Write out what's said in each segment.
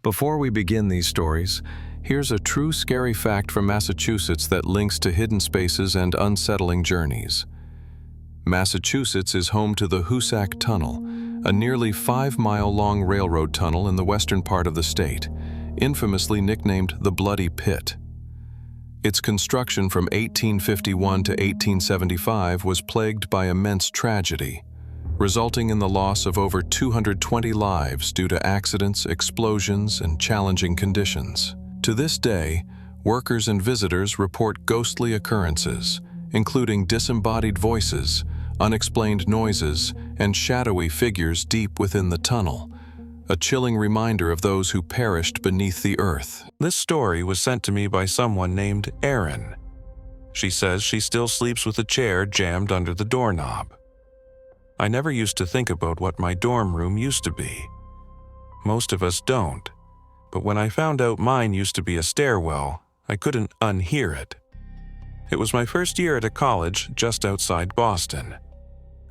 Before we begin these stories, here's a true scary fact from Massachusetts that links to hidden spaces and unsettling journeys. Massachusetts is home to the Hoosac Tunnel, a nearly 5-mile-long railroad tunnel in the western part of the state, infamously nicknamed the Bloody Pit. Its construction from 1851 to 1875 was plagued by immense tragedy, resulting in the loss of over 220 lives due to accidents, explosions, and challenging conditions. To this day, workers and visitors report ghostly occurrences, including disembodied voices, unexplained noises, and shadowy figures deep within the tunnel, a chilling reminder of those who perished beneath the earth. This story was sent to me by someone named Erin. She says she still sleeps with a chair jammed under the doorknob. I never used to think about what my dorm room used to be. Most of us don't, but when I found out mine used to be a stairwell, I couldn't unhear it. It was my first year at a college just outside Boston.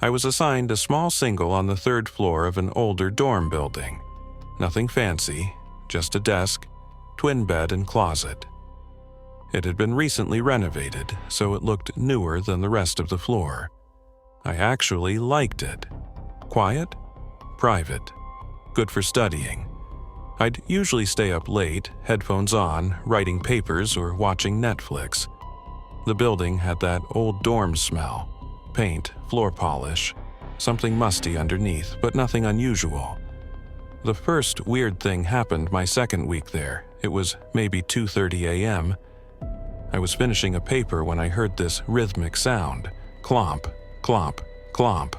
I was assigned a small single on the 3rd floor of an older dorm building. Nothing fancy, just a desk, twin bed, and closet. It had been recently renovated, so it looked newer than the rest of the floor. I actually liked it. Quiet, private, good for studying. I'd usually stay up late, headphones on, writing papers or watching Netflix. The building had that old dorm smell. Paint, floor polish, something musty underneath, but nothing unusual. The first weird thing happened my second week there. It was maybe 2:30 a.m. I was finishing a paper when I heard this rhythmic sound. Clomp, clomp, clomp,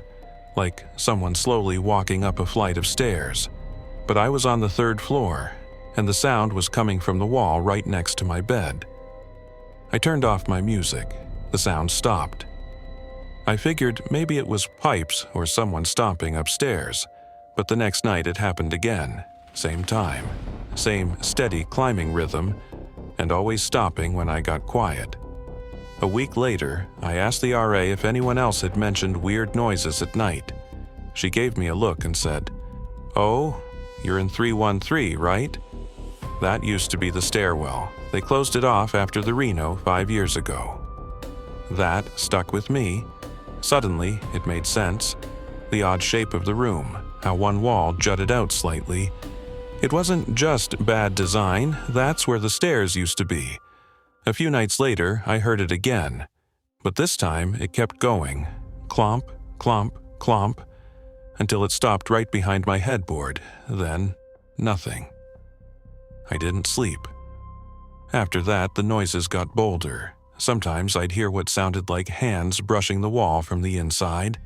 like someone slowly walking up a flight of stairs. But I was on the 3rd floor, and the sound was coming from the wall right next to my bed. I turned off my music. The sound stopped. I figured maybe it was pipes or someone stomping upstairs, but the next night it happened again. Same time, same steady climbing rhythm, and always stopping when I got quiet. A week later, I asked the RA if anyone else had mentioned weird noises at night. She gave me a look and said, "Oh, you're in 313, right? That used to be the stairwell. They closed it off after the reno 5 years ago." That stuck with me. Suddenly, it made sense. The odd shape of the room, how one wall jutted out slightly. It wasn't just bad design, that's where the stairs used to be. A few nights later, I heard it again, but this time it kept going. Clomp, clomp, clomp, until it stopped right behind my headboard. Then, nothing. I didn't sleep. After that, the noises got bolder. Sometimes I'd hear what sounded like hands brushing the wall from the inside.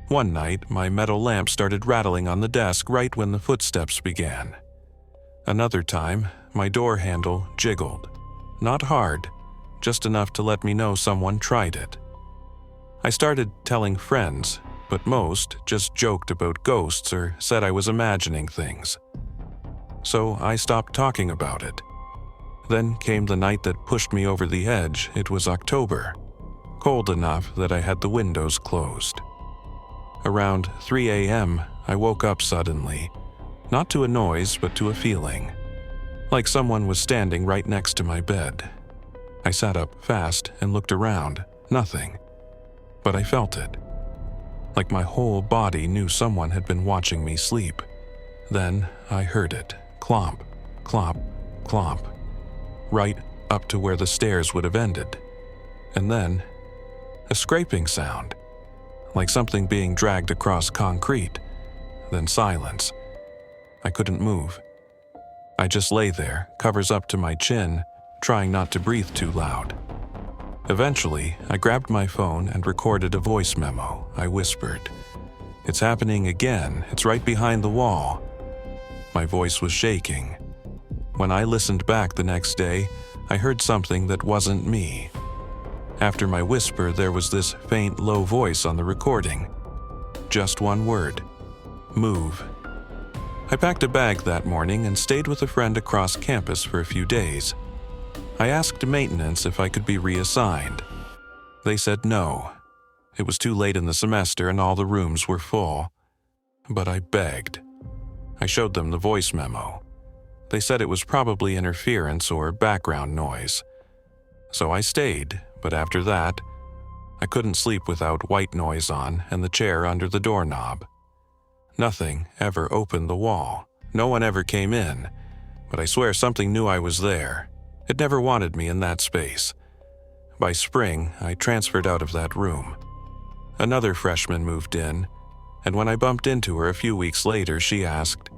One night, my metal lamp started rattling on the desk right when the footsteps began. Another time, my door handle jiggled. Not hard, just enough to let me know someone tried it. I started telling friends, but most just joked about ghosts or said I was imagining things. So I stopped talking about it. Then came the night that pushed me over the edge. It was October, cold enough that I had the windows closed. Around 3 a.m., I woke up suddenly, not to a noise but to a feeling, like someone was standing right next to my bed. I sat up fast and looked around. Nothing. But I felt it, like my whole body knew someone had been watching me sleep. Then I heard it. Clomp, clomp, clomp, right up to where the stairs would have ended. And then, a scraping sound, like something being dragged across concrete. Then silence. I couldn't move. I just lay there, covers up to my chin, trying not to breathe too loud. Eventually, I grabbed my phone and recorded a voice memo. I whispered, "It's happening again. It's right behind the wall." My voice was shaking. When I listened back the next day, I heard something that wasn't me. After my whisper, there was this faint, low voice on the recording. Just one word: move. I packed a bag that morning and stayed with a friend across campus for a few days. I asked maintenance if I could be reassigned. They said no. It was too late in the semester and all the rooms were full. But I begged. I showed them the voice memo. They said it was probably interference or background noise. So I stayed, but after that, I couldn't sleep without white noise on and the chair under the doorknob. Nothing ever opened the wall. No one ever came in, but I swear something knew I was there. It never wanted me in that space. By spring, I transferred out of that room. Another freshman moved in, and when I bumped into her a few weeks later, she asked,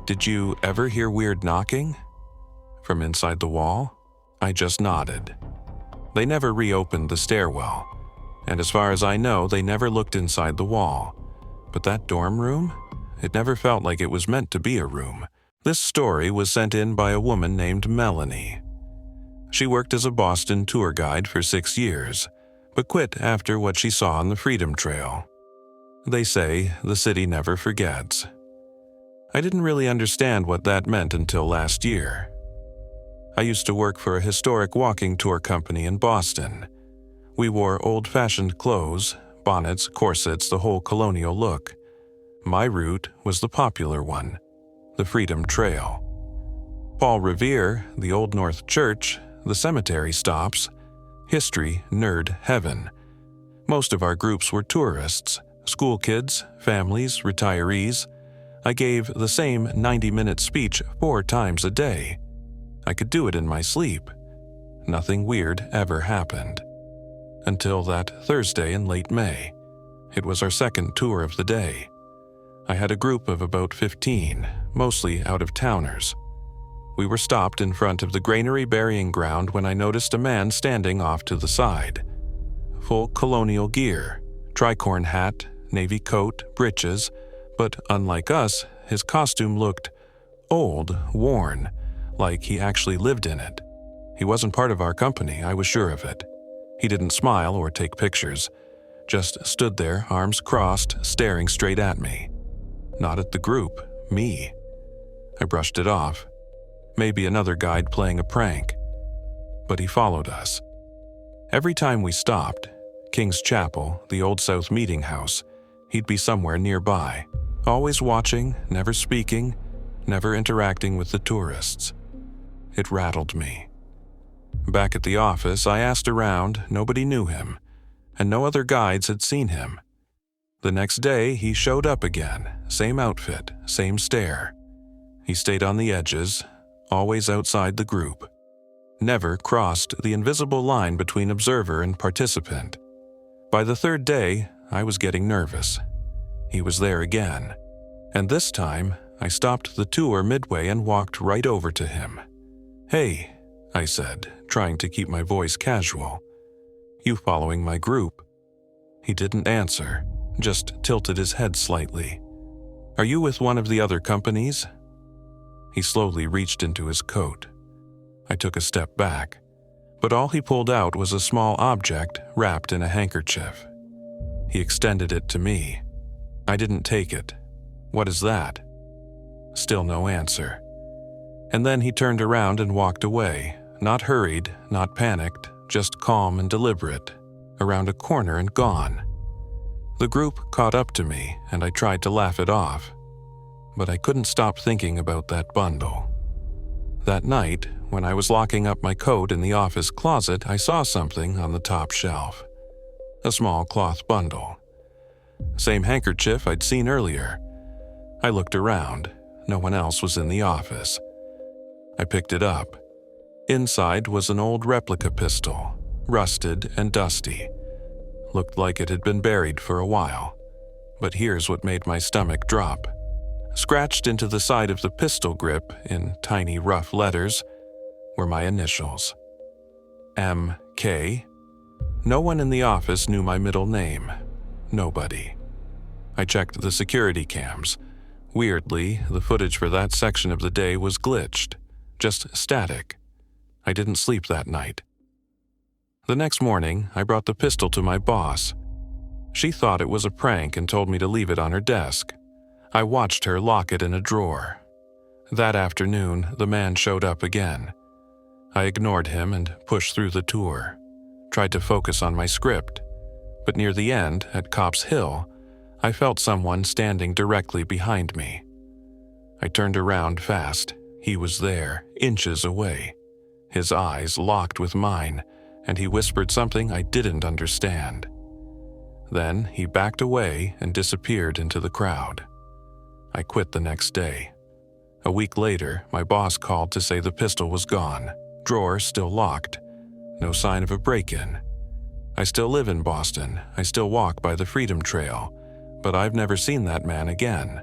"Did you ever hear weird knocking?" From inside the wall? I just nodded. They never reopened the stairwell, and as far as I know, they never looked inside the wall. But that dorm room? It never felt like it was meant to be a room. This story was sent in by a woman named Melanie. She worked as a Boston tour guide for 6 years, but quit after what she saw on the Freedom Trail. They say the city never forgets. I didn't really understand what that meant until last year. I used to work for a historic walking tour company in Boston. We wore old-fashioned clothes, bonnets, corsets, the whole colonial look. My route was the popular one, the Freedom Trail. Paul Revere, the Old North Church, the cemetery stops, history, nerd heaven. Most of our groups were tourists, school kids, families, retirees. I gave the same 90-minute speech 4 times a day. I could do it in my sleep. Nothing weird ever happened. Until that Thursday in late May. It was our second tour of the day. I had a group of about 15, mostly out-of-towners. We were stopped in front of the granary burying ground when I noticed a man standing off to the side. Full colonial gear, tricorn hat, navy coat, breeches, but unlike us, his costume looked old, worn, like he actually lived in it. He wasn't part of our company, I was sure of it. He didn't smile or take pictures, just stood there, arms crossed, staring straight at me. Not at the group, me. I brushed it off. Maybe another guide playing a prank. But he followed us. Every time we stopped, King's Chapel, the Old South Meeting House, he'd be somewhere nearby, always watching, never speaking, never interacting with the tourists. It rattled me. Back at the office, I asked around, nobody knew him, and no other guides had seen him. The next day, he showed up again, same outfit, same stare. He stayed on the edges, always outside the group. Never crossed the invisible line between observer and participant. By the 3rd day, I was getting nervous. He was there again, and this time, I stopped the tour midway and walked right over to him. "Hey," I said, trying to keep my voice casual. "You following my group?" He didn't answer, just tilted his head slightly. "Are you with one of the other companies?" He slowly reached into his coat. I took a step back, but all he pulled out was a small object wrapped in a handkerchief. He extended it to me. I didn't take it. "What is that?" Still no answer. And then he turned around and walked away, not hurried, not panicked, just calm and deliberate, around a corner and gone. The group caught up to me, and I tried to laugh it off, but I couldn't stop thinking about that bundle. That night, when I was locking up my coat in the office closet, I saw something on the top shelf. A small cloth bundle. Same handkerchief I'd seen earlier. I looked around. No one else was in the office. I picked it up. Inside was an old replica pistol, rusted and dusty. Looked like it had been buried for a while. But here's what made my stomach drop. Scratched into the side of the pistol grip in tiny rough letters were my initials. M.K. No one in the office knew my middle name. Nobody. I checked the security cams. Weirdly, the footage for that section of the day was glitched, just static. I didn't sleep that night. The next morning, I brought the pistol to my boss. She thought it was a prank and told me to leave it on her desk. I watched her lock it in a drawer. That afternoon, the man showed up again. I ignored him and pushed through the tour. Tried to focus on my script. But near the end, at Copp's Hill, I felt someone standing directly behind me. I turned around fast. He was there, inches away, his eyes locked with mine, and he whispered something I didn't understand. Then he backed away and disappeared into the crowd. I quit the next day. A week later, my boss called to say the pistol was gone, drawer still locked, no sign of a break-in. I still live in Boston, I still walk by the Freedom Trail, but I've never seen that man again.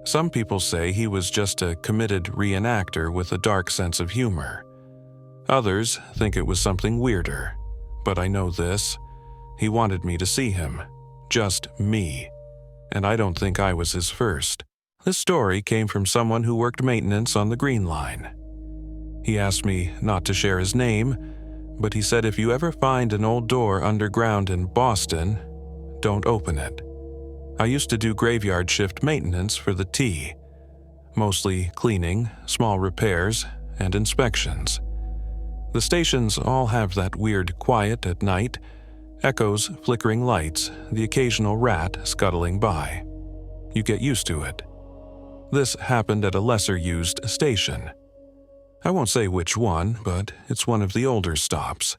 Some people say he was just a committed reenactor with a dark sense of humor. Others think it was something weirder, but I know this: he wanted me to see him, just me, and I don't think I was his first. This story came from someone who worked maintenance on the Green Line. He asked me not to share his name, but he said if you ever find an old door underground in Boston, don't open it. I used to do graveyard shift maintenance for the T, mostly cleaning, small repairs, and inspections. The stations all have that weird quiet at night, echoes, flickering lights, the occasional rat scuttling by. You get used to it. This happened at a lesser-used station. I won't say which one, but it's one of the older stops.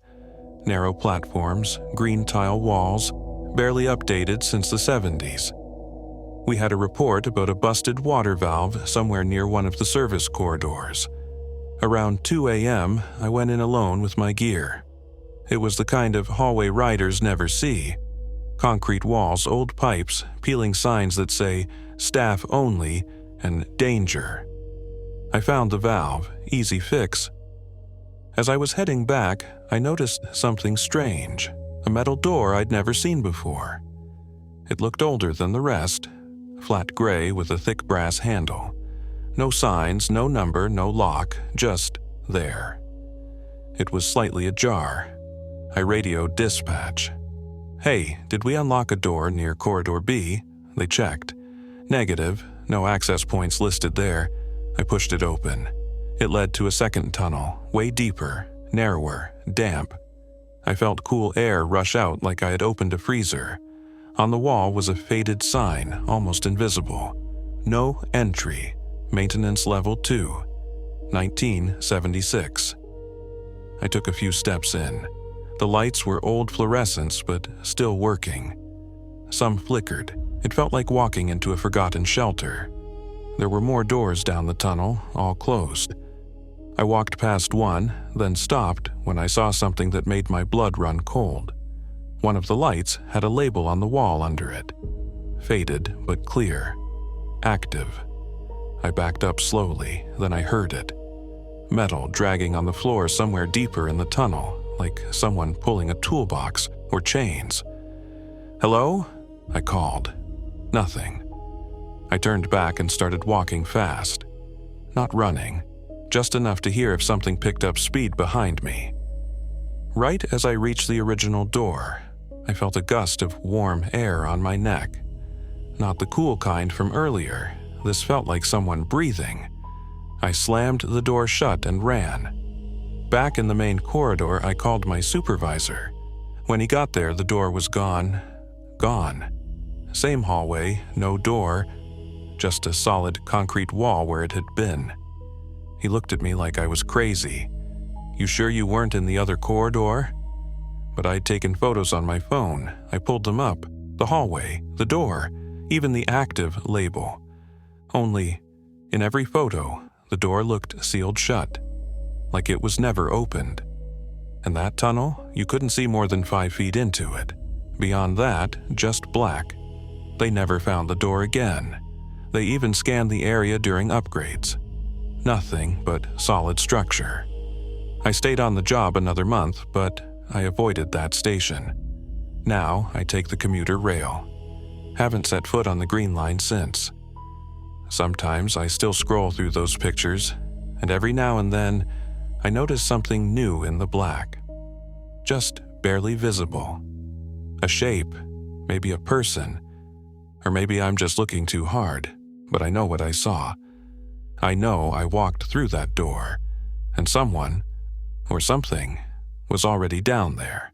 Narrow platforms, green tile walls, barely updated since the 70s. We had a report about a busted water valve somewhere near one of the service corridors. Around 2 a.m., I went in alone with my gear. It was the kind of hallway riders never see. Concrete walls, old pipes, peeling signs that say "staff only" and "danger." I found the valve, easy fix. As I was heading back, I noticed something strange, a metal door I'd never seen before. It looked older than the rest, flat gray with a thick brass handle. No signs, no number, no lock, just there. It was slightly ajar. I radioed dispatch. "Hey, did we unlock a door near Corridor B?" They checked. Negative, no access points listed there. I pushed it open. It led to a second tunnel, way deeper, narrower, damp. I felt cool air rush out like I had opened a freezer. On the wall was a faded sign, almost invisible. "No entry. Maintenance level 2. 1976. I took a few steps in. The lights were old fluorescents, but still working. Some flickered. It felt like walking into a forgotten shelter. There were more doors down the tunnel, all closed. I walked past one, then stopped when I saw something that made my blood run cold. One of the lights had a label on the wall under it. Faded, but clear. Active. I backed up slowly, then I heard it. Metal dragging on the floor somewhere deeper in the tunnel, like someone pulling a toolbox or chains. "Hello?" I called. Nothing. I turned back and started walking fast. Not running, just enough to hear if something picked up speed behind me. Right as I reached the original door, I felt a gust of warm air on my neck. Not the cool kind from earlier. This felt like someone breathing. I slammed the door shut and ran. Back in the main corridor, I called my supervisor. When he got there, the door was gone. Gone. Same hallway, no door, just a solid concrete wall where it had been. He looked at me like I was crazy. "You sure you weren't in the other corridor?" But I'd taken photos on my phone. I pulled them up. The hallway, the door, even the active label. Only, in every photo, the door looked sealed shut, like it was never opened. And that tunnel, you couldn't see more than 5 feet into it. Beyond that, just black. They never found the door again. They even scanned the area during upgrades. Nothing but solid structure. I stayed on the job another month, but I avoided that station. Now I take the commuter rail. Haven't set foot on the Green Line since. Sometimes I still scroll through those pictures, and every now and then I notice something new in the black. Just barely visible. A shape, maybe a person, or maybe I'm just looking too hard, but I know what I saw. I know I walked through that door, and someone, or something, was already down there.